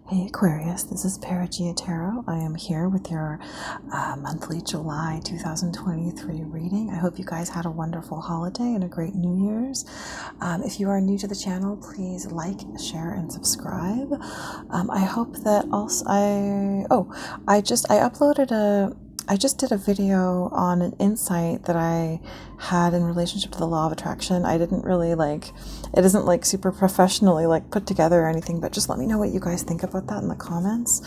Hey Aquarius, this is Perigaea Tarot. I am here with your monthly July 2023 reading. I hope you guys had a wonderful holiday and a great New Year's. If you are new to the channel, please like, share, and subscribe. I hope that also I just did a video on an insight that I had in relationship to the law of attraction. I didn't really it isn't super professionally put together or anything, but just let me know what you guys think about that in the comments.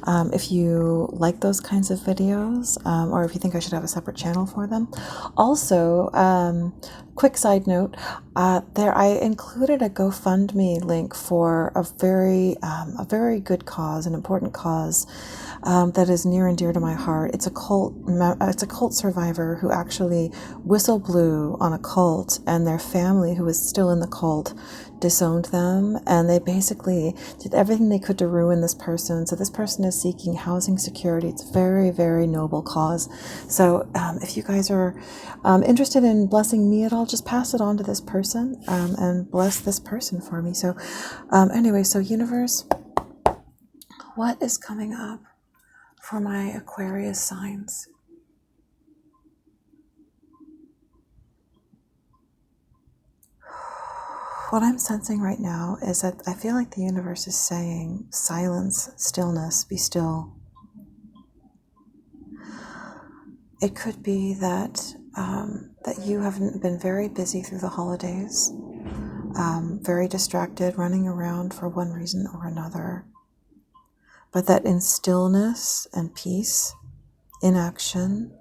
If you like those kinds of videos, or if you think I should have a separate channel for them. Also, quick side note, I included a GoFundMe link for a very good cause, an important cause. That is near and dear to my heart. It's a cult survivor who actually whistle blew on a cult, and their family, who was still in the cult, disowned them, and they basically did everything they could to ruin this person. So this person is seeking housing security. It's a very, very noble cause. So if you guys are interested in blessing me at all, just pass it on to this person and bless this person for me. So anyway, so universe, what is coming up for my Aquarius signs? What I'm sensing right now is that I feel like the universe is saying, silence, stillness, be still. It could be that that you have been very busy through the holidays, very distracted, running around for one reason or another. But that in stillness and peace, in action,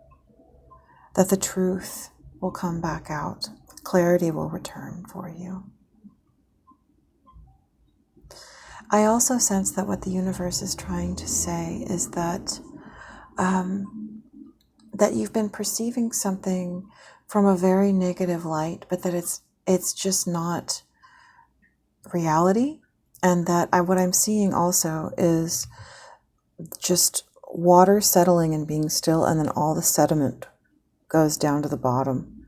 that the truth will come back out. Clarity will return for you. I also sense that what the universe is trying to say is that that you've been perceiving something from a very negative light, but that it's just not reality. And that what I'm seeing also is just water settling and being still, and then all the sediment goes down to the bottom.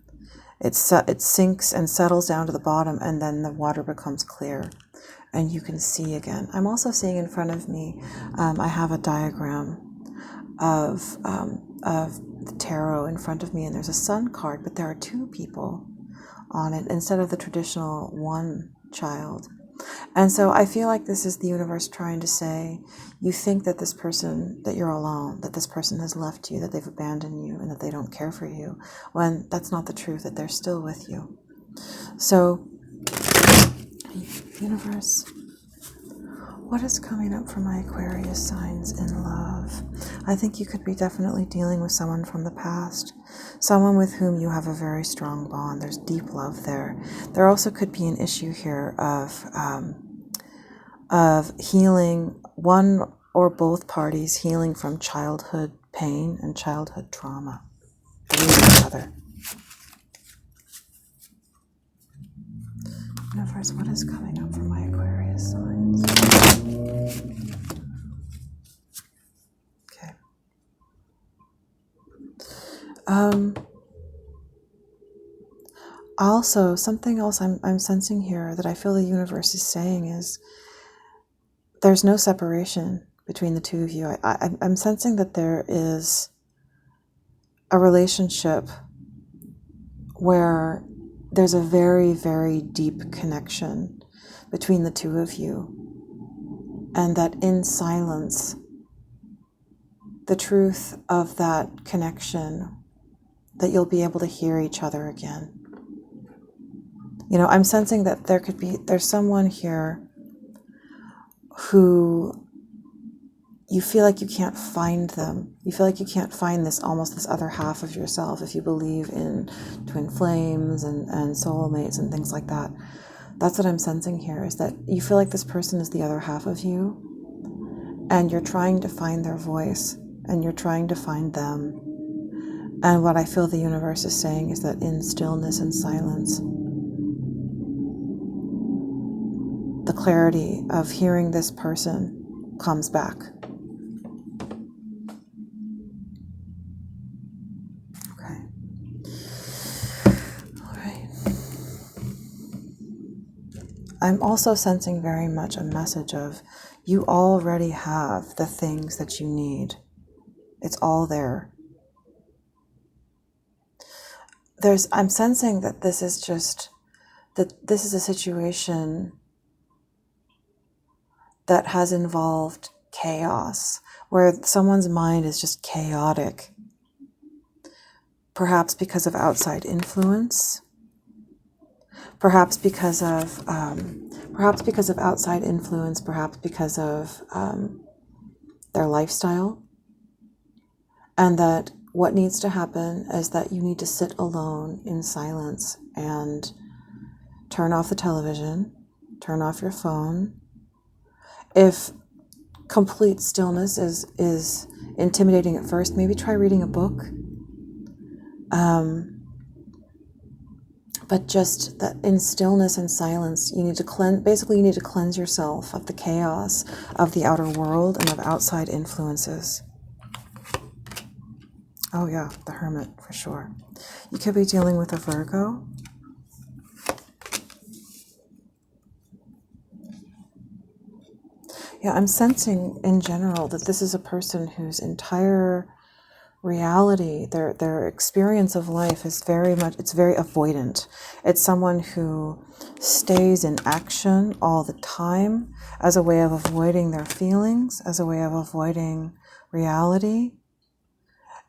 It sinks and settles down to the bottom, and then the water becomes clear and you can see again. I'm also seeing in front of me, I have a diagram of the tarot in front of me, and there's a sun card, but there are two people on it instead of the traditional one child. And so I feel like this is the universe trying to say, you think that this person, that you're alone, that this person has left you, that they've abandoned you, and that they don't care for you, when that's not the truth, that they're still with you. So, universe, what is coming up for my Aquarius signs in love? I think you could be definitely dealing with someone from the past, someone with whom you have a very strong bond. There's deep love there. There also could be an issue here of healing, one or both parties healing from childhood pain and childhood trauma through each other. Universe, what is coming up for my Aquarius signs? Okay. Also, something else I'm sensing here that I feel the universe is saying is there's no separation between the two of you. I'm sensing that there is a relationship where there's a very, very deep connection between the two of you, and that in silence, the truth of that connection, that you'll be able to hear each other again. You know, I'm sensing that there's someone here who you feel like you can't find them. You feel like you can't find this other half of yourself, if you believe in twin flames and soulmates and things like that. That's what I'm sensing here, is that you feel like this person is the other half of you, and you're trying to find their voice, and you're trying to find them. And what I feel the universe is saying is that in stillness and silence, the clarity of hearing this person comes back. Okay. All right. I'm also sensing very much a message of You already have the things that you need. It's all there. I'm sensing that this is a situation that has involved chaos, where someone's mind is just chaotic, perhaps because of outside influence, perhaps because of outside influence, perhaps because of their lifestyle, and that what needs to happen is that you need to sit alone in silence and turn off the television, turn off your phone. If complete stillness is intimidating at first, maybe try reading a book. But just that in stillness and silence, you need to cleanse yourself of the chaos of the outer world and of outside influences. Oh yeah, the Hermit, for sure. You could be dealing with a Virgo. Yeah, I'm sensing in general that this is a person whose entire reality, their experience of life is very avoidant. It's someone who stays in action all the time as a way of avoiding their feelings, as a way of avoiding reality.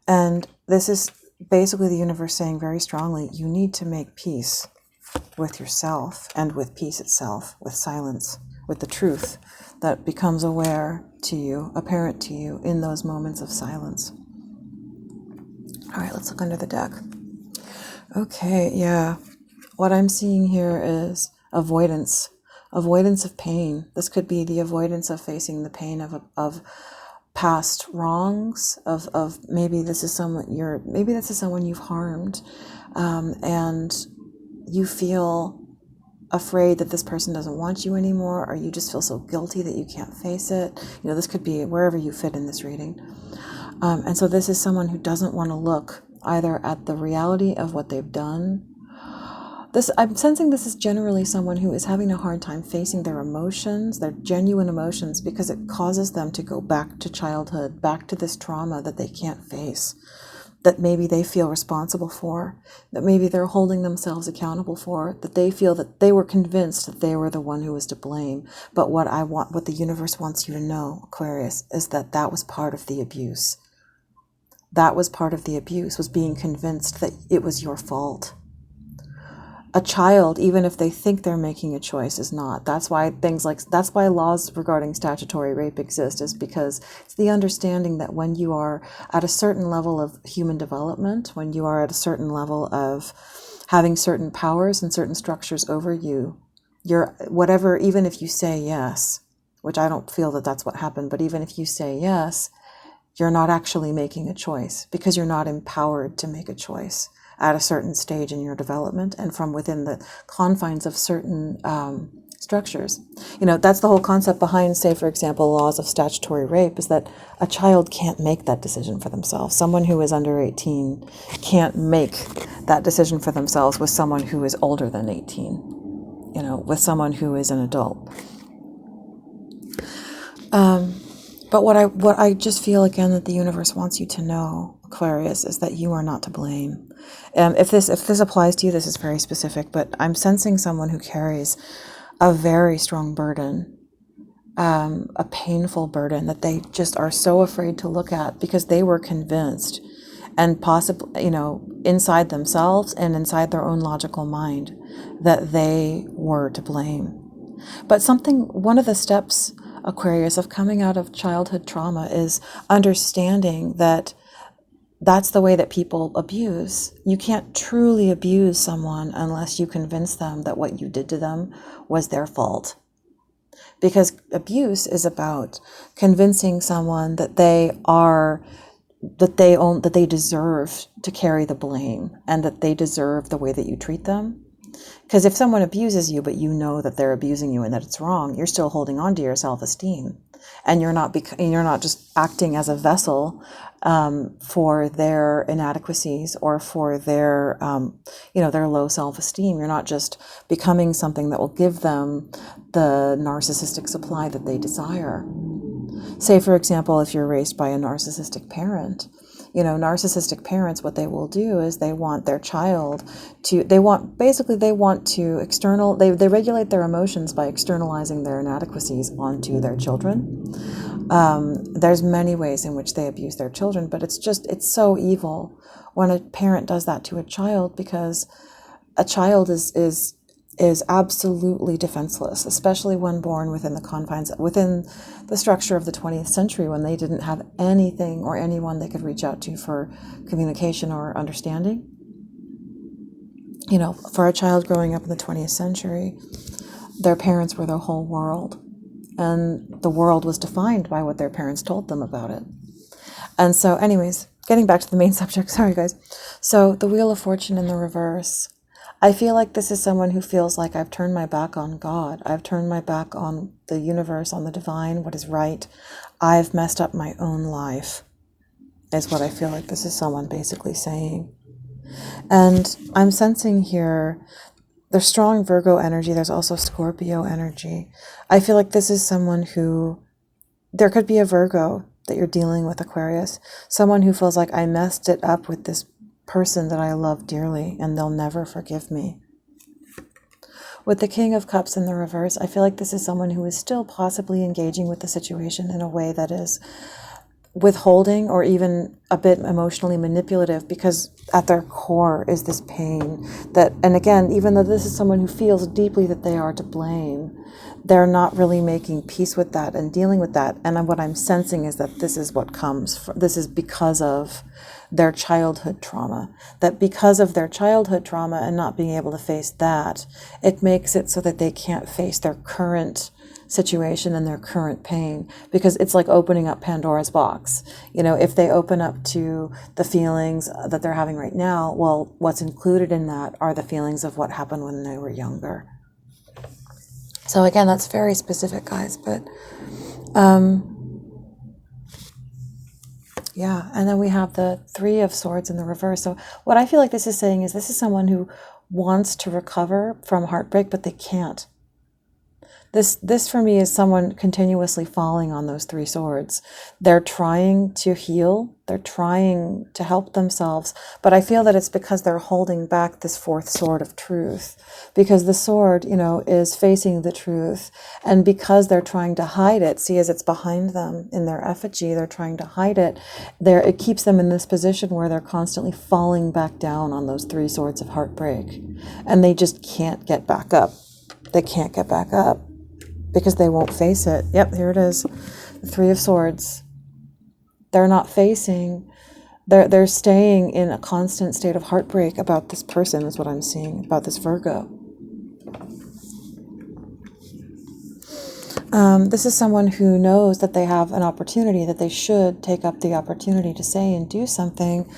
And this is basically the universe saying very strongly, you need to make peace with yourself and with peace itself, with silence, with the truth that becomes apparent to you in those moments of silence. All right, let's look under the deck. Okay, yeah. What I'm seeing here is avoidance of pain. This could be the avoidance of facing the pain of past wrongs, of maybe this is someone you've harmed, and you feel afraid that this person doesn't want you anymore, or you just feel so guilty that you can't face it. This could be wherever you fit in this reading. And so this is someone who doesn't want to look either at the reality of what they've done. I'm sensing this is generally someone who is having a hard time facing their emotions, their genuine emotions, because it causes them to go back to childhood, back to this trauma that they can't face, that maybe they feel responsible for, that maybe they're holding themselves accountable for, that they feel that they were convinced that they were the one who was to blame. But what the universe wants you to know, Aquarius, is that was part of the abuse. That was part of the abuse, was being convinced that it was your fault. A child, even if they think they're making a choice, is not. That's why laws regarding statutory rape exist, is because it's the understanding that when you are at a certain level of human development, when you are at a certain level of having certain powers and certain structures over you, even if you say yes, which I don't feel that that's what happened, but even if you say yes, you're not actually making a choice, because you're not empowered to make a choice at a certain stage in your development and from within the confines of certain structures. That's the whole concept behind, say, for example, laws of statutory rape, is that a child can't make that decision for themselves. Someone who is under 18 can't make that decision for themselves with someone who is older than 18, with someone who is an adult. But what I just feel, again, that the universe wants you to know, Aquarius, is that you are not to blame. If this applies to you, this is very specific, but I'm sensing someone who carries a very strong burden, a painful burden that they just are so afraid to look at, because they were convinced, and possibly, inside themselves and inside their own logical mind, that they were to blame. But one of the steps, Aquarius, of coming out of childhood trauma is understanding that that's the way that people abuse. You can't truly abuse someone unless you convince them that what you did to them was their fault. Because abuse is about convincing someone that they deserve to carry the blame, and that they deserve the way that you treat them. Because if someone abuses you, but you know that they're abusing you and that it's wrong, you're still holding on to your self-esteem. and you're not just acting as a vessel for their inadequacies or for their their low self-esteem. You're not just becoming something that will give them the narcissistic supply that they desire. Say, for example, if you're raised by a narcissistic parent, narcissistic parents, what they will do is they want their child to, they regulate their emotions by externalizing their inadequacies onto their children. There's many ways in which they abuse their children, but it's so evil when a parent does that to a child, because a child is absolutely defenseless, especially when born within the structure of the 20th century, when they didn't have anything or anyone they could reach out to for communication or understanding. For a child growing up in the 20th century, their parents were their whole world, and the world was defined by what their parents told them about it. And so anyways, getting back to the main subject, sorry guys. So the Wheel of Fortune in the reverse. I feel like this is someone who feels like I've turned my back on God. I've turned my back on the universe, on the divine, what is right. I've messed up my own life, is what I feel like this is someone basically saying. And I'm sensing here, there's strong Virgo energy. There's also Scorpio energy. I feel like this is someone who, there could be a Virgo that you're dealing with, Aquarius. Someone who feels like I messed it up with this person that I love dearly, and they'll never forgive me. With the King of Cups in the reverse, I feel like this is someone who is still possibly engaging with the situation in a way that is withholding or even a bit emotionally manipulative, because at their core is this pain that, and again, even though this is someone who feels deeply that they are to blame, they're not really making peace with that and dealing with that. And what I'm sensing is that this is what this is because of their childhood trauma, that because of their childhood trauma and not being able to face that, it makes it so that they can't face their current situation and their current pain, because it's like opening up Pandora's box. If they open up to the feelings that they're having right now, well, what's included in that are the feelings of what happened when they were younger. So again, that's very specific, guys, but yeah. And then we have the Three of Swords in the reverse. So what I feel like this is saying is this is someone who wants to recover from heartbreak, but they can't. This for me is someone continuously falling on those three swords. They're trying to heal. They're trying to help themselves. But I feel that it's because they're holding back this fourth sword of truth. Because the sword, is facing the truth. And because they're trying to hide it, see, as it's behind them in their effigy, they're trying to hide it. It keeps them in this position where they're constantly falling back down on those three swords of heartbreak. And they just can't get back up. They can't get back up, because they won't face it. Yep, here it is. The Three of Swords. They're not facing, they're staying in a constant state of heartbreak about this person, is what I'm seeing, about this Virgo. This is someone who knows that they have an opportunity, that they should take up the opportunity to say and do something,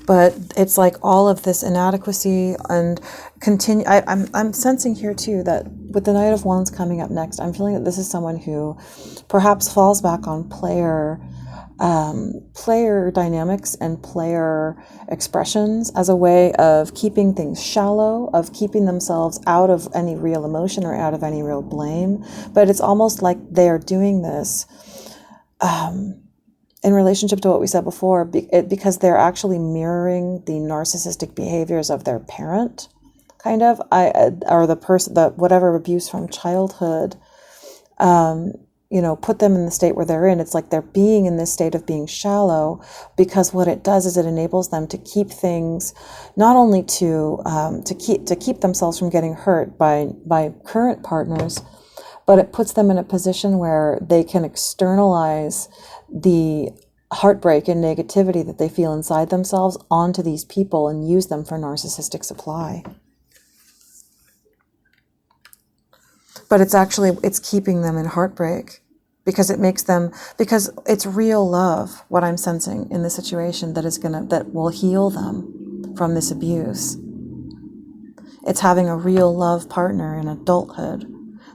but it's like all of this inadequacy and continue. I'm sensing here too that with the Knight of Wands coming up next, I'm feeling that this is someone who perhaps falls back on player dynamics and player expressions as a way of keeping things shallow, of keeping themselves out of any real emotion or out of any real blame. But it's almost like they're doing this in relationship to what we said before, because they're actually mirroring the narcissistic behaviors of their parent, kind of, or the person, whatever abuse from childhood, put them in the state where they're in. It's like they're being in this state of being shallow, because what it does is it enables them to keep things, not only to keep themselves from getting hurt by current partners, but it puts them in a position where they can externalize the heartbreak and negativity that they feel inside themselves onto these people and use them for narcissistic supply. But it's keeping them in heartbreak, because it makes them, because it's real love, what I'm sensing in this situation, that will heal them from this abuse. It's having a real love partner in adulthood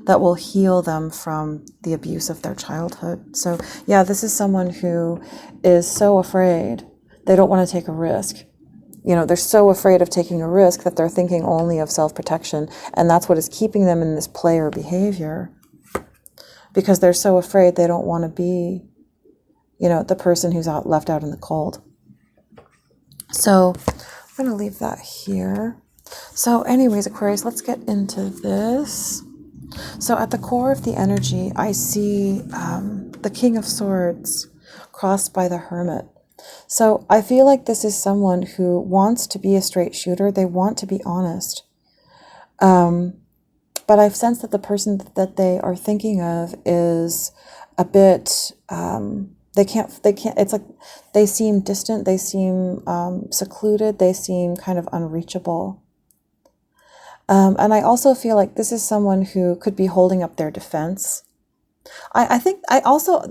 that will heal them from the abuse of their childhood. So yeah, this is someone who is so afraid. They don't want to take a risk. You know, they're so afraid of taking a risk that they're thinking only of self-protection. And that's what is keeping them in this player behavior. Because they're so afraid, they don't want to be, you know, the person who's left out in the cold. So I'm going to leave that here. So anyways, Aquarius, let's get into this. So at the core of the energy, I see the King of Swords crossed by the Hermit. So I feel like this is someone who wants to be a straight shooter. They want to be honest. But I've sensed that the person that they are thinking of is a bit, they can't, it's like they seem distant, they seem secluded, they seem kind of unreachable. And I also feel like this is someone who could be holding up their defense. I think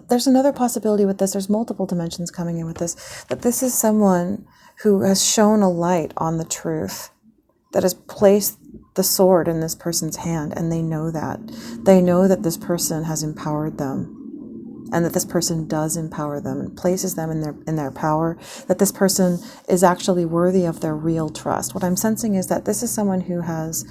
there's another possibility with this. There's multiple dimensions coming in with this, that this is someone who has shown a light on the truth, that has placed the sword in this person's hand, and they know that. They know that this person has empowered them, and that this person does empower them and places them in their power, that this person is actually worthy of their real trust. What I'm sensing is that this is someone who has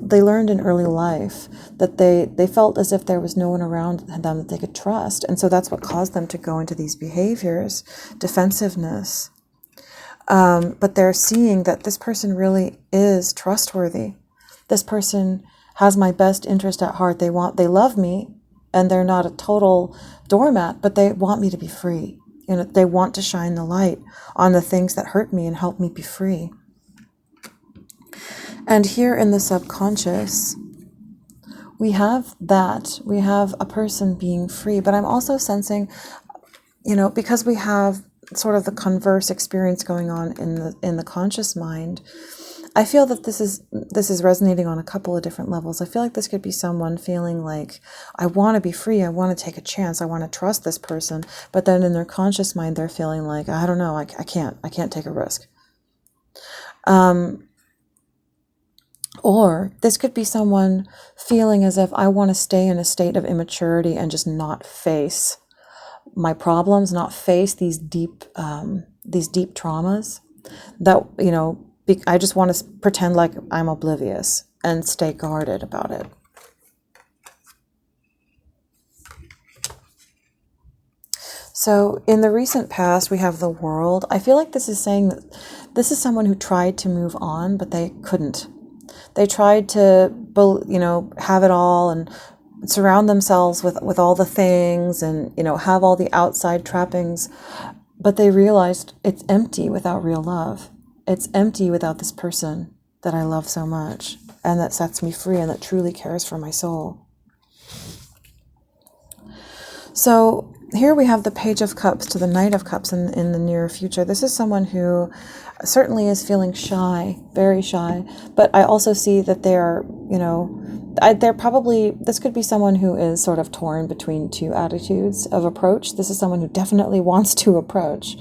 they learned in early life that they felt as if there was no one around them that they could trust. And so that's what caused them to go into these behaviors, defensiveness. But they're seeing that this person really is trustworthy. This person has my best interest at heart. They love me, and they're not a total doormat, but they want me to be free. You know, they want to shine the light on the things that hurt me and help me be free. And here in the subconscious, we have that. We have a person being free, but I'm also sensing, you know, because we have sort of the converse experience going on in the conscious mind, I feel that this is resonating on a couple of different levels. I feel like this could be someone feeling like, I want to be free, I want to take a chance, I want to trust this person, but then in their conscious mind they're feeling like, I don't know, I can't take a risk. Or this could be someone feeling as if I want to stay in a state of immaturity and just not face my problems, not face these deep traumas that, you know, I just want to pretend like I'm oblivious and stay guarded about it. So in the recent past, we have the World. I feel like this is saying that this is someone who tried to move on, but they couldn't. They tried to, you know, have it all and surround themselves with all the things and, you know, have all the outside trappings, but they realized it's empty without real love. It's empty without this person that I love so much and that sets me free and that truly cares for my soul. So here we have the Page of Cups to the Knight of Cups in the near future. This is someone who certainly is feeling shy, very shy, but I also see that they're, you know, this could be someone who is sort of torn between two attitudes of approach. This is someone who definitely wants to approach,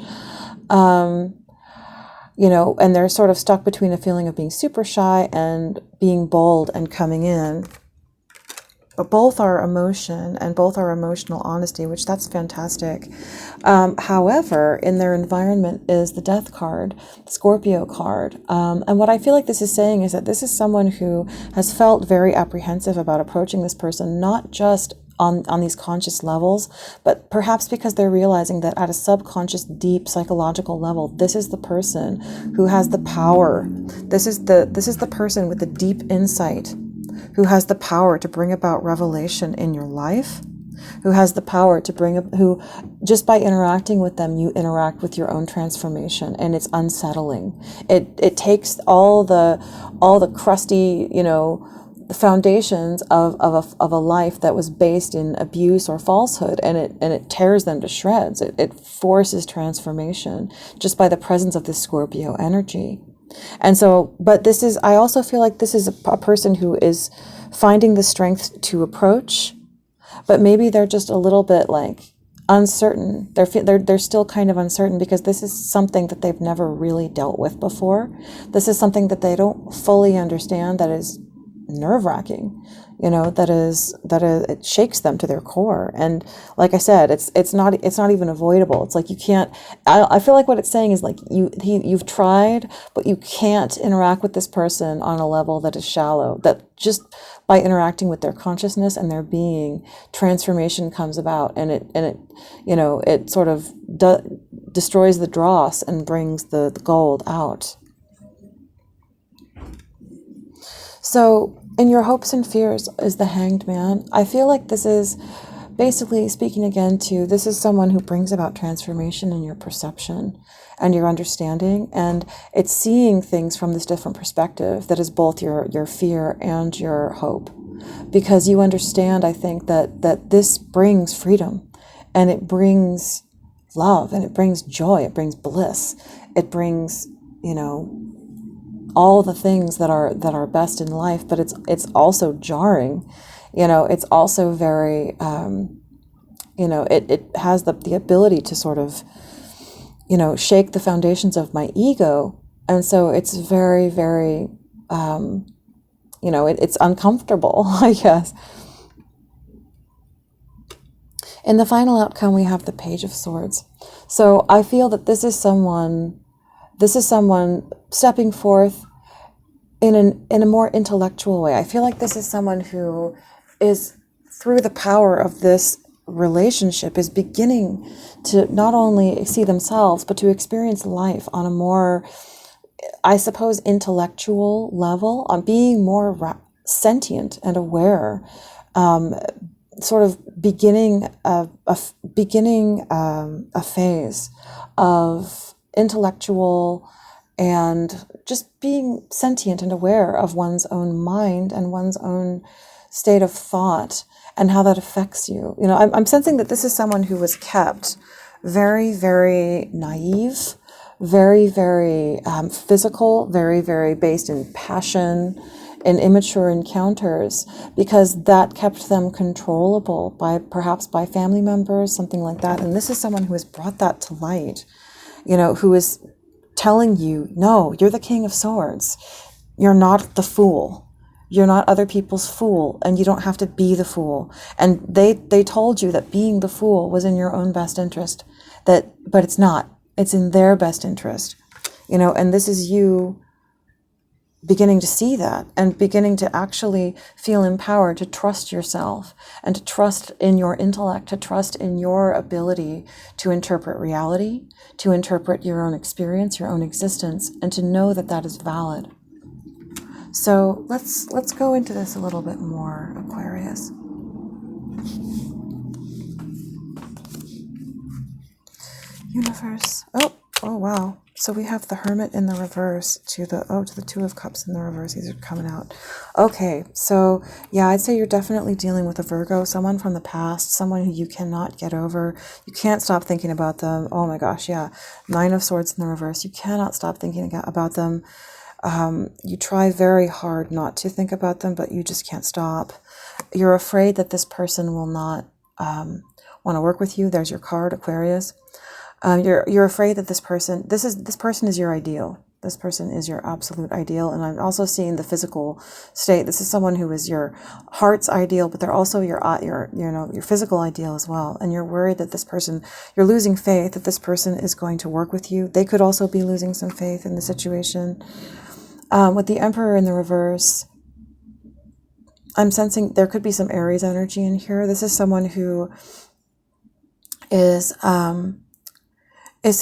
you know, and they're sort of stuck between a feeling of being super shy and being bold and coming in. But both are emotion and both are emotional honesty, which that's fantastic. However, in their environment is the Death card, the Scorpio card. And what I feel like this is saying is that this is someone who has felt very apprehensive about approaching this person, not just on these conscious levels, but perhaps because they're realizing that at a subconscious, deep psychological level, this is the person who has the power. This is the person with the deep insight, who has the power to bring about revelation in your life, who has the power to who just by interacting with them, you interact with your own transformation, and it's unsettling. It takes all the crusty, you know, the foundations of a life that was based in abuse or falsehood, and it tears them to shreds. It forces transformation just by the presence of this Scorpio energy. And so, but I also feel like this is a person who is finding the strength to approach, but maybe they're just a little bit like uncertain. They're still kind of uncertain because this is something that they've never really dealt with before. This is something that they don't fully understand, that is nerve-wracking. you know, it shakes them to their core. And like I said, it's not even avoidable. It's like you can't, I feel like what it's saying is like you've tried, but you can't interact with this person on a level that is shallow, that just by interacting with their consciousness and their being, transformation comes about, and it you know, it sort of destroys the dross and brings the gold out. So in your hopes and fears is the Hanged Man. I feel like this is basically speaking again to, this is someone who brings about transformation in your perception and your understanding, and it's seeing things from this different perspective that is both your fear and your hope, because you understand, I think, that this brings freedom, and it brings love, and it brings joy, it brings bliss, it brings, you know, all the things that are best in life. But it's also jarring, you know, it's also very you know, it has the ability to sort of, you know, shake the foundations of my ego. And so it's very, very you know, it's uncomfortable, I guess. In the final outcome, we have the Page of Swords. So I feel that this is someone stepping forth in a more intellectual way. I feel like this is someone who is, through the power of this relationship, is beginning to not only see themselves, but to experience life on a more, I suppose, intellectual level, on being more sentient and aware, sort of beginning a phase of intellectual and just being sentient and aware of one's own mind and one's own state of thought and how that affects you. You know, I'm sensing that this is someone who was kept very, very naive, very, very physical, very, very based in passion, in immature encounters, because that kept them controllable perhaps by family members, something like that. And this is someone who has brought that to light, you know, who is telling you, no, you're the King of Swords. You're not the fool. You're not other people's fool, and you don't have to be the fool. And they told you that being the fool was in your own best interest, but it's not. It's in their best interest, you know, and this is you beginning to see that and beginning to actually feel empowered to trust yourself and to trust in your intellect, to trust in your ability to interpret reality, to interpret your own experience, your own existence, and to know that that is valid. So let's go into this a little bit more, Aquarius. Universe. Oh wow. So we have the Hermit in the reverse to the Two of Cups in the reverse. These are coming out. Okay, so yeah, I'd say you're definitely dealing with a Virgo, someone from the past, someone who you cannot get over. You can't stop thinking about them. Oh my gosh, yeah. Nine of Swords in the reverse. You cannot stop thinking about them. You try very hard not to think about them, but you just can't stop. You're afraid that this person will not want to work with you. There's your card, Aquarius. You're afraid that this person is your ideal. This person is your absolute ideal. And I'm also seeing the physical state. This is someone who is your heart's ideal, but they're also your physical ideal as well. And you're worried that this person, you're losing faith that this person is going to work with you. They could also be losing some faith in the situation. With the Emperor in the reverse, I'm sensing there could be some Aries energy in here. This is someone who is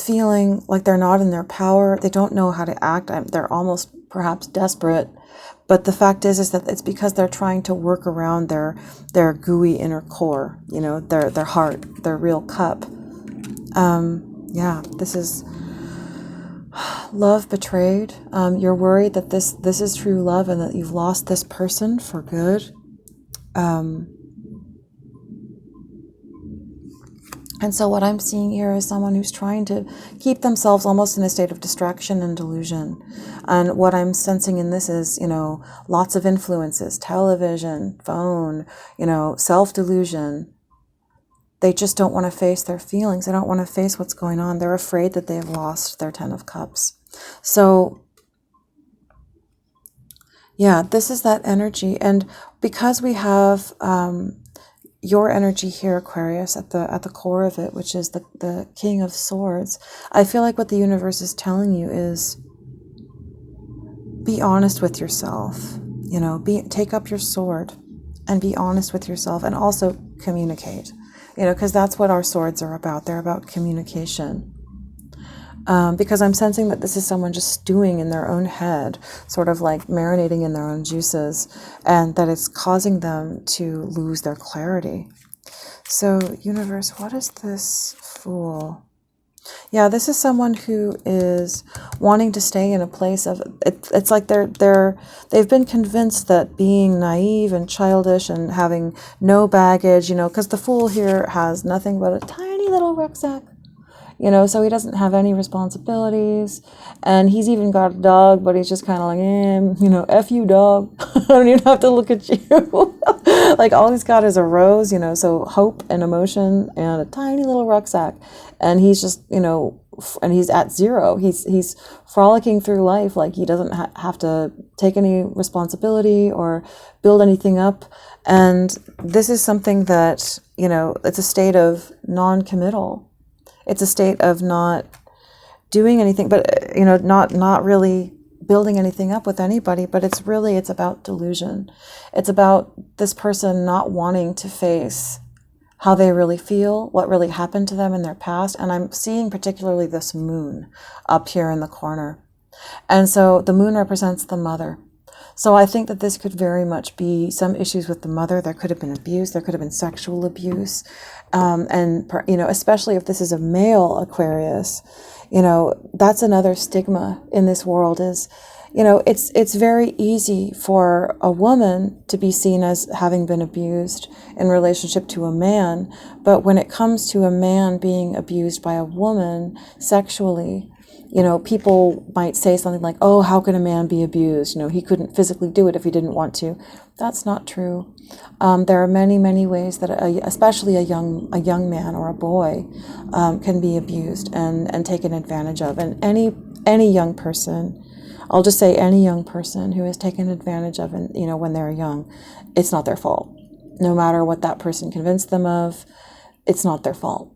feeling like they're not in their power. They don't know how to act. They're almost perhaps desperate. But the fact is that it's because they're trying to work around their gooey inner core, you know, their heart, their real cup. Yeah, this is love betrayed. You're worried that this is true love and that you've lost this person for good. And so what I'm seeing here is someone who's trying to keep themselves almost in a state of distraction and delusion. And what I'm sensing in this is, you know, lots of influences, television, phone, you know, self-delusion. They just don't want to face their feelings. They don't want to face what's going on. They're afraid that they've lost their Ten of Cups. So Yeah, this is that energy. And because we have your energy here, Aquarius, at the core of it, which is the King of Swords, I feel like what the universe is telling you is be honest with yourself. Take up your sword and be honest with yourself, and also communicate. Because that's what our swords are about. They're about communication. Because I'm sensing that this is someone just stewing in their own head, sort of like marinating in their own juices, and that it's causing them to lose their clarity. So, universe, what is this Fool? Yeah, this is someone who is wanting to stay in a place of it's like they've been convinced that being naive and childish and having no baggage, because the Fool here has nothing but a tiny little rucksack. So he doesn't have any responsibilities, and he's even got a dog, but he's just kind of like, F you, dog. I don't even have to look at you. Like, all he's got is a rose, so hope and emotion and a tiny little rucksack, and he's just, and he's at zero. He's frolicking through life like he doesn't have to take any responsibility or build anything up, and this is something that, it's a state of non-committal. It's a state of not doing anything, but, not really building anything up with anybody, but it's about delusion. It's about this person not wanting to face how they really feel, what really happened to them in their past. And I'm seeing particularly this moon up here in the corner. And so the moon represents the mother. So I think that this could very much be some issues with the mother. There could have been abuse. There could have been sexual abuse. And, especially if this is a male Aquarius, that's another stigma in this world is, it's very easy for a woman to be seen as having been abused in relationship to a man. But when it comes to a man being abused by a woman sexually, people might say something like, oh, how can a man be abused? He couldn't physically do it if he didn't want to. That's not true. There are many, many ways that, especially a young man or a boy, can be abused and taken advantage of. And any young person, I'll just say any young person who is taken advantage of, and when they're young, it's not their fault. No matter what that person convinced them of, it's not their fault.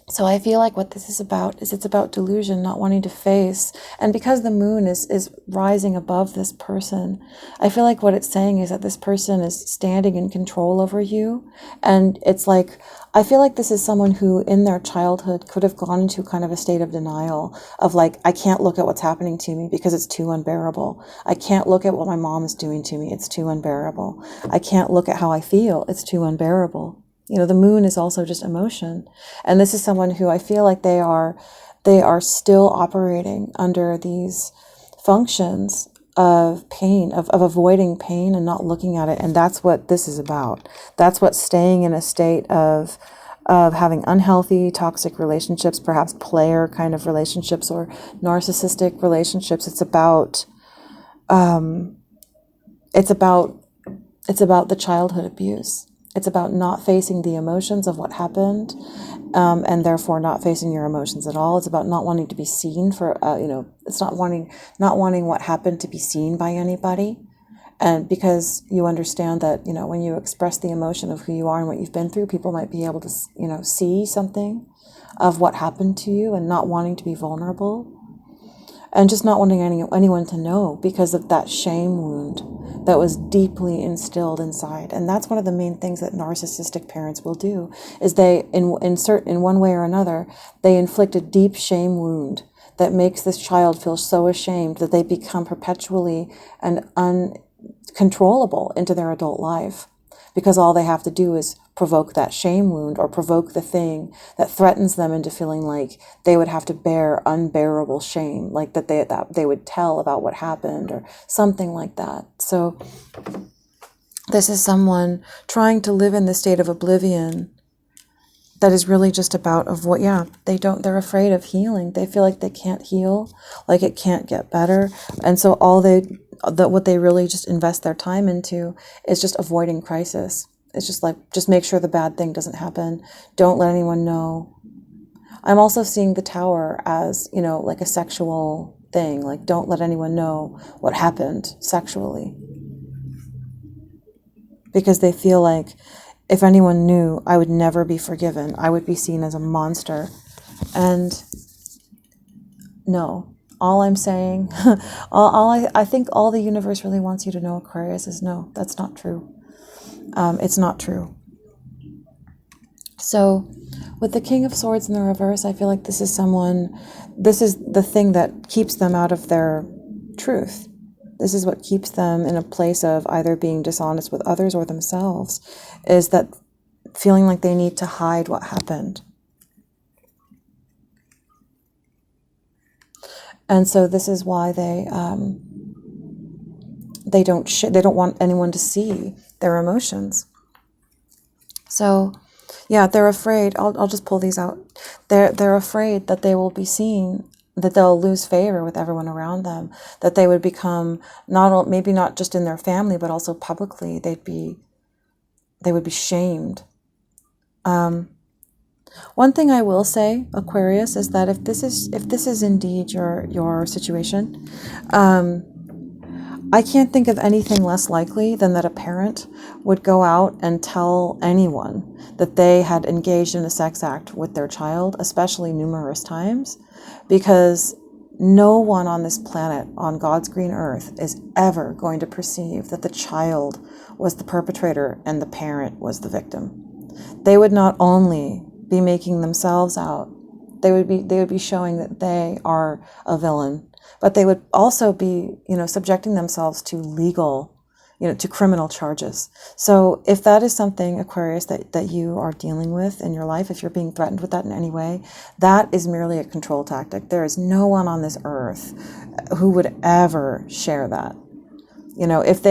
So I feel like what this is about is it's about delusion, not wanting to face. And because the moon is rising above this person, I feel like what it's saying is that this person is standing in control over you. And it's like, I feel like this is someone who in their childhood could have gone into kind of a state of denial of like, I can't look at what's happening to me because it's too unbearable. I can't look at what my mom is doing to me. It's too unbearable. I can't look at how I feel. It's too unbearable. The moon is also just emotion. And this is someone who I feel like they are still operating under these functions of pain, of avoiding pain and not looking at it. And that's what this is about. That's what staying in a state of having unhealthy, toxic relationships, perhaps player kind of relationships or narcissistic relationships. It's about the childhood abuse. It's about not facing the emotions of what happened, and therefore not facing your emotions at all. It's about not wanting to be seen for, it's not wanting what happened to be seen by anybody. And because you understand that, when you express the emotion of who you are and what you've been through, people might be able to, see something of what happened to you, and not wanting to be vulnerable. And just not wanting anyone to know because of that shame wound that was deeply instilled inside. And that's one of the main things that narcissistic parents will do, is they in one way or another, they inflict a deep shame wound that makes this child feel so ashamed that they become perpetually and uncontrollable into their adult life. Because all they have to do is provoke that shame wound or provoke the thing that threatens them into feeling like they would have to bear unbearable shame, like that they would tell about what happened or something like that. So this is someone trying to live in the state of oblivion that is really just about they're afraid of healing. They feel like they can't heal, like it can't get better. And so what they really just invest their time into is just avoiding crisis. It's just like, just make sure the bad thing doesn't happen. Don't let anyone know. I'm also seeing the Tower as, like a sexual thing, like don't let anyone know what happened sexually, because they feel like if anyone knew, I would never be forgiven. I would be seen as a monster. And no, all I'm saying, I think all the universe really wants you to know, Aquarius, is no, that's not true. It's not true. So with the King of Swords in the reverse, I feel like this is the thing that keeps them out of their truth. This is what keeps them in a place of either being dishonest with others or themselves, is that feeling like they need to hide what happened. And so this is why they don't want anyone to see their emotions. So yeah, they're afraid. I'll just pull these out. They're afraid that they will be seen, that they'll lose favor with everyone around them, that they would become maybe not just in their family, but also publicly, they would be shamed. One thing I will say, Aquarius, is that if this is indeed your situation, I can't think of anything less likely than that a parent would go out and tell anyone that they had engaged in a sex act with their child, especially numerous times, because no one on this planet, on God's green earth, is ever going to perceive that the child was the perpetrator and the parent was the victim. They would not only be making themselves out, they would be showing that they are a villain, but they would also be, subjecting themselves to legal, to criminal charges. So if that is something, Aquarius, that you are dealing with in your life, if you're being threatened with that in any way, that is merely a control tactic. There is no one on this earth who would ever share that. If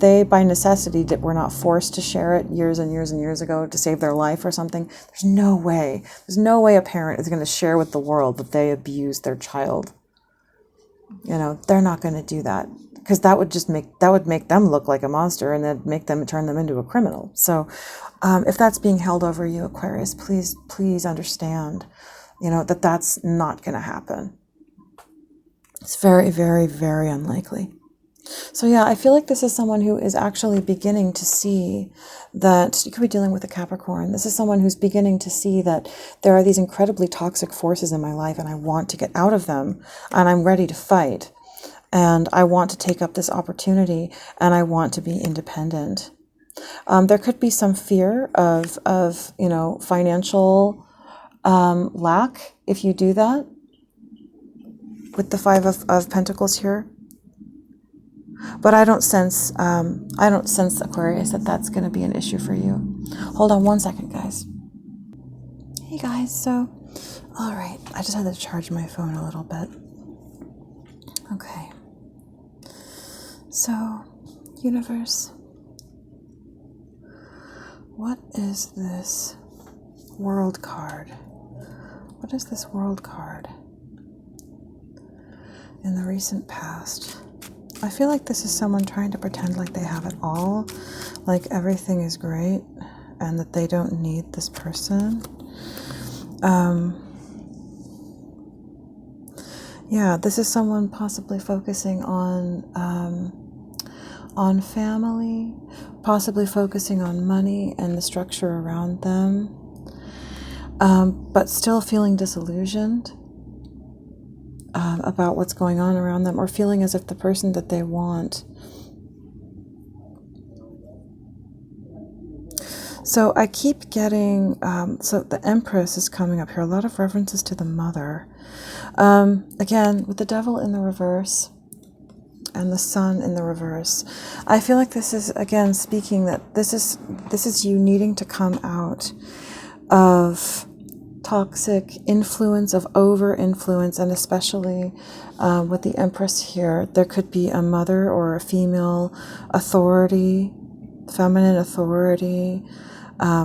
they by necessity were not forced to share it years and years and years ago to save their life or something, there's no way a parent is going to share with the world that they abused their child. They're not going to do that, because that would make them look like a monster, and then turn them into a criminal. So if that's being held over you, Aquarius, please understand, that that's not going to happen. It's very, very, very unlikely. So yeah, I feel like this is someone who is actually beginning to see that you could be dealing with a Capricorn. This is someone who's beginning to see that there are these incredibly toxic forces in my life, and I want to get out of them, and I'm ready to fight, and I want to take up this opportunity, and I want to be independent. There could be some fear of financial lack if you do that with the Five of Pentacles here. But I don't sense, Aquarius, that that's going to be an issue for you. Hold on one second, guys. Hey, guys. So, all right. I just had to charge my phone a little bit. Okay. So, universe, what is this world card? What is this world card in the recent past? I feel like this is someone trying to pretend like they have it all, like everything is great, and that they don't need this person. Yeah, this is someone possibly focusing on family, possibly focusing on money and the structure around them, but still feeling disillusioned about what's going on around them, or feeling as if the person that they want. So I keep getting, so the Empress is coming up here, a lot of references to the mother. Again, with the Devil in the reverse and the Sun in the reverse, I feel like this is, again, speaking that this is you needing to come out of toxic influence, of over influence, and especially with the Empress here, there could be a mother or a female authority, feminine authority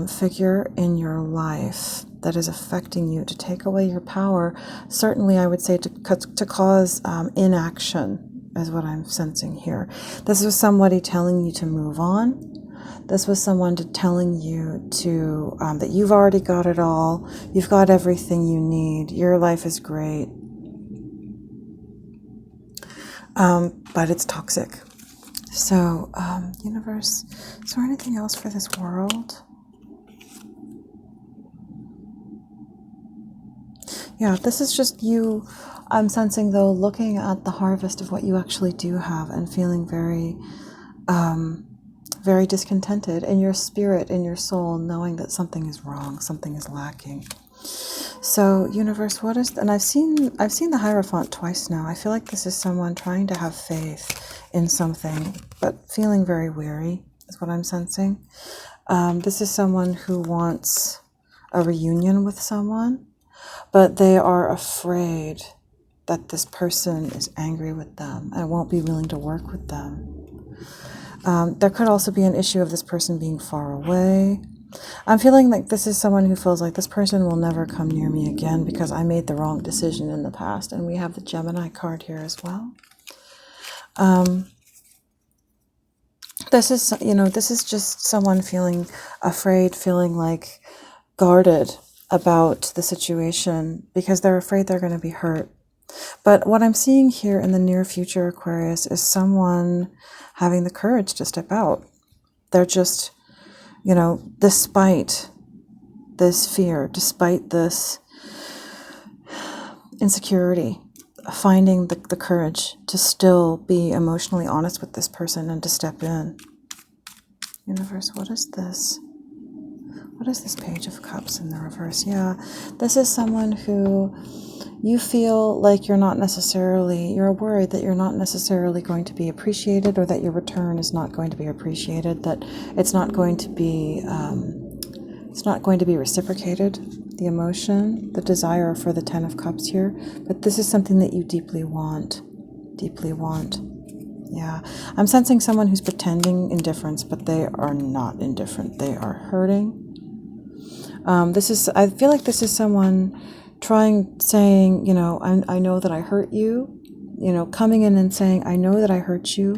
figure in your life that is affecting you, to take away your power. Certainly, I would say to cause inaction is what I'm sensing here. This was somebody telling you to move on. This was someone telling you to that you've already got it all. You've got everything you need. Your life is great. but it's toxic. So, universe, is there anything else for this world? Yeah, this is just you. I'm sensing, though, looking at the harvest of what you actually do have and feeling very, very discontented in your spirit, in your soul, knowing that something is wrong, something is lacking. So, universe, what is? And I've seen the Hierophant twice now. I feel like this is someone trying to have faith in something, but feeling very weary, is what I'm sensing. This is someone who wants a reunion with someone, but they are afraid that this person is angry with them and won't be willing to work with them. There could also be an issue of this person being far away. I'm feeling like this is someone who feels like this person will never come near me again because I made the wrong decision in the past. And we have the Gemini card here as well. This is just someone feeling afraid, feeling like guarded about the situation because they're afraid they're going to be hurt. But what I'm seeing here in the near future, Aquarius, is someone having the courage to step out. They're just, despite this fear, despite this insecurity, finding the courage to still be emotionally honest with this person and to step in. Universe, what is this? What is this Page of Cups in the reverse? Yeah, this is someone who you feel like you're worried that you're not necessarily going to be appreciated, or that your return is not going to be appreciated, that it's not going to be reciprocated, the emotion, the desire for the Ten of Cups here. But this is something that you deeply want. Yeah, I'm sensing someone who's pretending indifference, but they are not indifferent. They are hurting. I feel like this is someone saying, I know that I hurt you, coming in and saying, I know that I hurt you,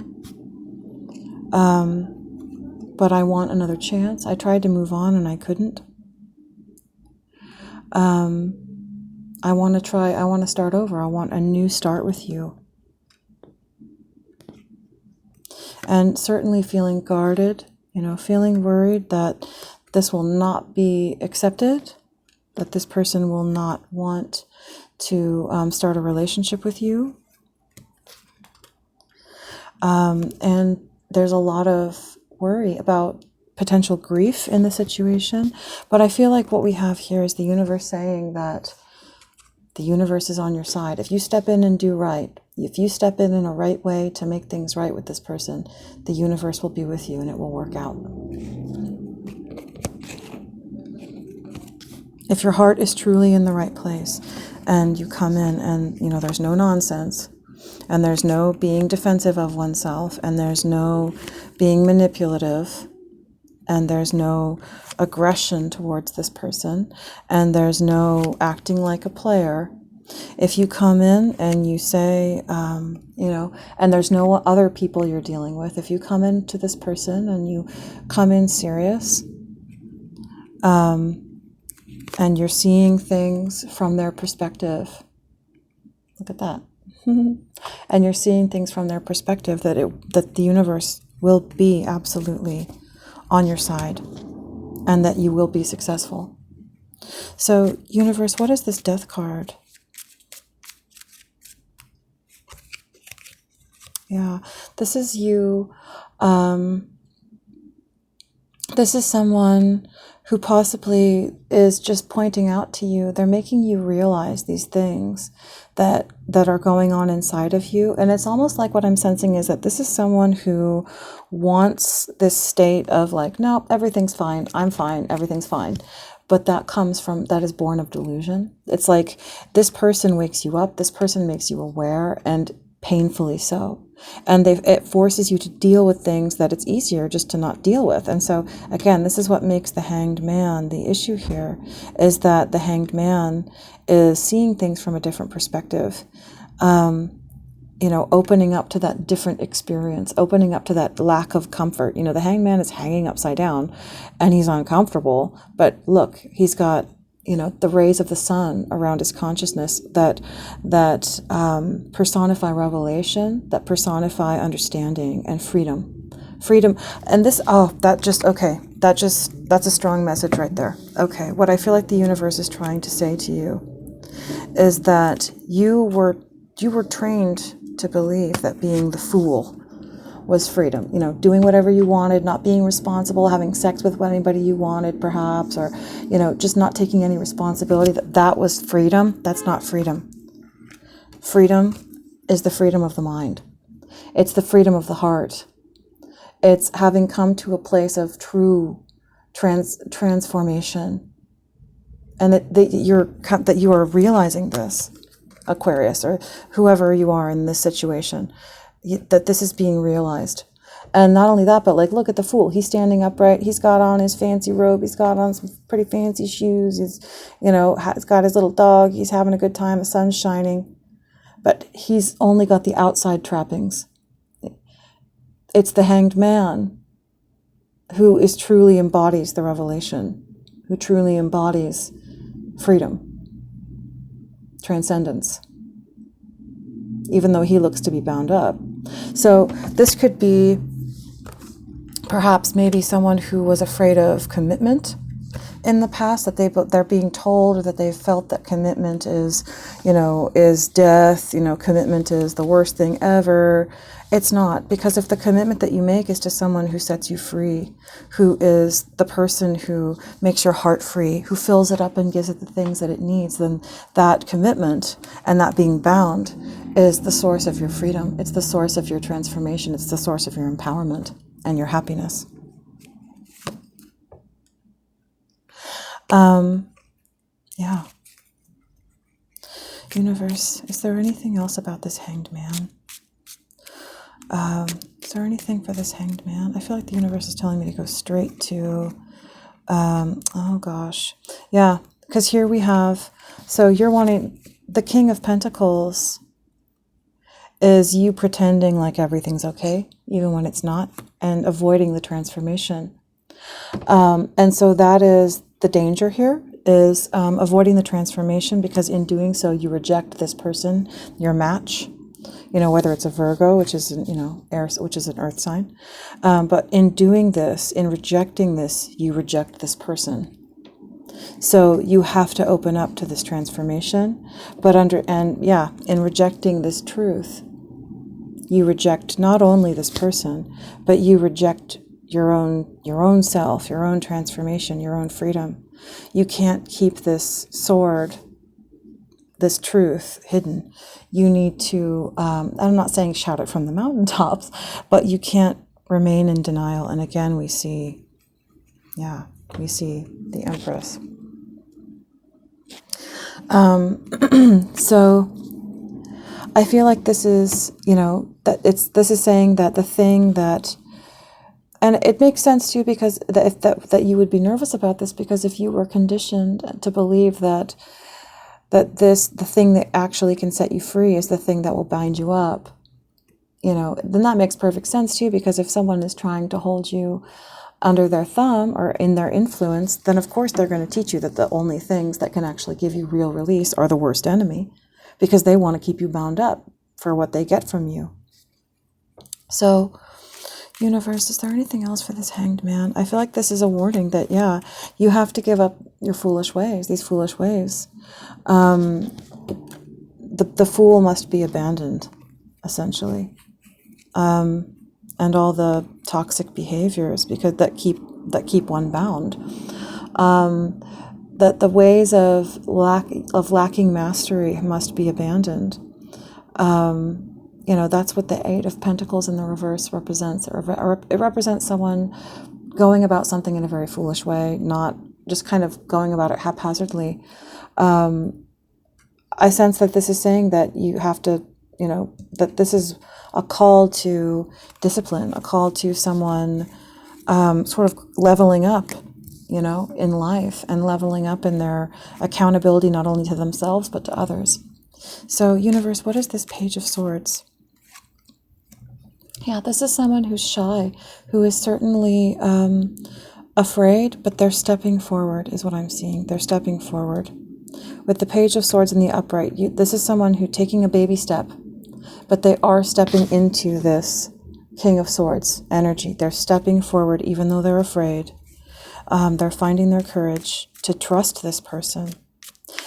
but I want another chance. I tried to move on and I couldn't. I want to start over. I want a new start with you. And certainly feeling guarded, feeling worried that this will not be accepted, that this person will not want to start a relationship with you. And there's a lot of worry about potential grief in the situation. But I feel like what we have here is the universe saying that the universe is on your side. If you step in and do right, if you step in a right way to make things right with this person, the universe will be with you and it will work out. If your heart is truly in the right place and you come in and, there's no nonsense and there's no being defensive of oneself and there's no being manipulative and there's no aggression towards this person and there's no acting like a player. If you come in and you say, and there's no other people you're dealing with, if you come into this person and you come in serious, and you're seeing things from their perspective. Look at that. And you're seeing things from their perspective, that the universe will be absolutely on your side and that you will be successful. So, universe, what is this Death card? Yeah, this is you. This is someone who possibly is just pointing out to you. They're making you realize these things that are going on inside of you. And it's almost like what I'm sensing is that this is someone who wants this state of like, no, everything's fine. I'm fine. Everything's fine. But that is born of delusion. It's like this person wakes you up. This person makes you aware, and painfully so. And it forces you to deal with things that it's easier just to not deal with. And so, again, this is what makes the Hanged Man the issue here, is that the Hanged Man is seeing things from a different perspective, opening up to that different experience, opening up to that lack of comfort. The Hanged Man is hanging upside down and he's uncomfortable, but look, he's got the rays of the sun around his consciousness that personify revelation, that personify understanding and freedom. And this, that's a strong message right there. Okay, what I feel like the universe is trying to say to you is that you were trained to believe that being the fool was freedom, doing whatever you wanted, not being responsible, having sex with anybody you wanted perhaps, or, just not taking any responsibility, that was freedom. That's not freedom. Freedom is the freedom of the mind. It's the freedom of the heart. It's having come to a place of true transformation. And that you are realizing this, Aquarius, or whoever you are in this situation, that this is being realized. And not only that, but look at the fool. He's standing upright. He's got on his fancy robe. He's got on some pretty fancy shoes. He's got his little dog. He's having a good time. The sun's shining. But he's only got the outside trappings. It's the hanged man who truly embodies the revelation, who truly embodies freedom, transcendence, even though he looks to be bound up. So this could be perhaps maybe someone who was afraid of commitment in the past, that they're being told, or that they've felt that commitment is death, commitment is the worst thing ever. It's not, because if the commitment that you make is to someone who sets you free, who is the person who makes your heart free, who fills it up and gives it the things that it needs, then that commitment and that being bound is the source of your freedom. It's the source of your transformation. It's the source of your empowerment and your happiness. Yeah. Universe, is there anything else about this hanged man? Is there anything for this hanged man? I feel like the universe is telling me to go straight to, oh gosh. Yeah, because here we have, so you're wanting, the King of Pentacles is you pretending like everything's okay, even when it's not, and avoiding the transformation. And so that is the danger here, is avoiding the transformation, because in doing so, you reject this person, your match, whether it's a Virgo, which is, air, which is an earth sign. But in doing this, in rejecting this, you reject this person. So you have to open up to this transformation, but in rejecting this truth, you reject not only this person, but you reject your own self, your own transformation, your own freedom. You can't keep this sword, this truth hidden. You need to, I'm not saying shout it from the mountaintops, but you can't remain in denial. And again, we see the Empress. So I feel like this is, this is saying that the thing that, and it makes sense too, because that you would be nervous about this, because if you were conditioned to believe that the thing that actually can set you free is the thing that will bind you up, then that makes perfect sense too, because if someone is trying to hold you under their thumb or in their influence, then of course they're going to teach you that the only things that can actually give you real release are the worst enemy, because they want to keep you bound up for what they get from you. So, universe, is there anything else for this hanged man? I feel like this is a warning that, you have to give up your foolish ways, these foolish ways. The fool must be abandoned, essentially. And all the toxic behaviors, because that keep one bound. That the ways of lacking mastery must be abandoned. That's what the Eight of Pentacles in the reverse represents. It represents someone going about something in a very foolish way, not just kind of going about it haphazardly. I sense that this is saying that you have to, that this is a call to discipline, a call to someone sort of leveling up, in life, and leveling up in their accountability, not only to themselves, but to others. So, universe, what is this Page of Swords? Yeah, this is someone who's shy, who is certainly afraid, but they're stepping forward is what I'm seeing. They're stepping forward. With the Page of Swords in the upright, this is someone who's taking a baby step, but they are stepping into this King of Swords energy. They're stepping forward even though they're afraid. They're finding their courage to trust this person.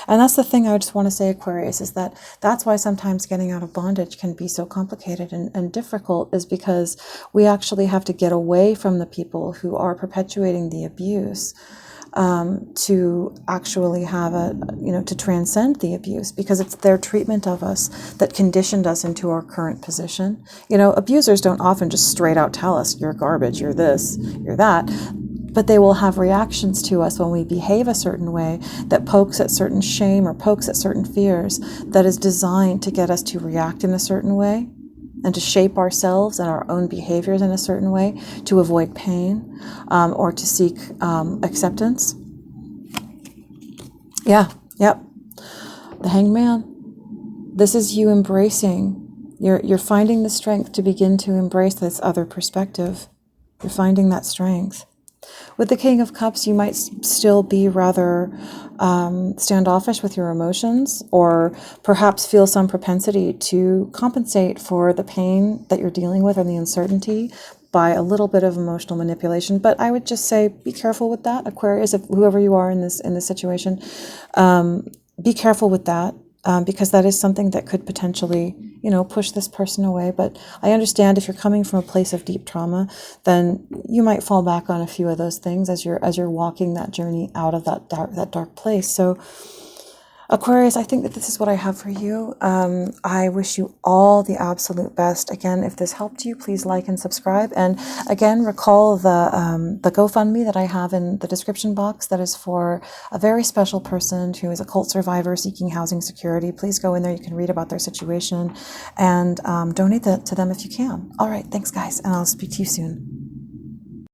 And that's the thing I just want to say, Aquarius, is that's why sometimes getting out of bondage can be so complicated and difficult, is because we actually have to get away from the people who are perpetuating the abuse, to actually have to transcend the abuse, because it's their treatment of us that conditioned us into our current position. Abusers don't often just straight out tell us, you're garbage, you're this, you're that. But they will have reactions to us when we behave a certain way that pokes at certain shame or pokes at certain fears, that is designed to get us to react in a certain way and to shape ourselves and our own behaviors in a certain way to avoid pain, or to seek acceptance. Yeah, yep. The Hanged Man. This is you embracing. You're finding the strength to begin to embrace this other perspective. You're finding that strength. With the King of Cups, you might still be rather standoffish with your emotions, or perhaps feel some propensity to compensate for the pain that you're dealing with and the uncertainty by a little bit of emotional manipulation. But I would just say, be careful with that, Aquarius, if whoever you are in this situation, be careful with that. Because that is something that could potentially, push this person away. But I understand if you're coming from a place of deep trauma, then you might fall back on a few of those things as you're walking that journey out of that dark place. So, Aquarius, I think that this is what I have for you. I wish you all the absolute best. Again, if this helped you, please like and subscribe. And again, recall the GoFundMe that I have in the description box. That is for a very special person who is a cult survivor seeking housing security. Please go in there. You can read about their situation and donate that to them if you can. All right. Thanks, guys. And I'll speak to you soon.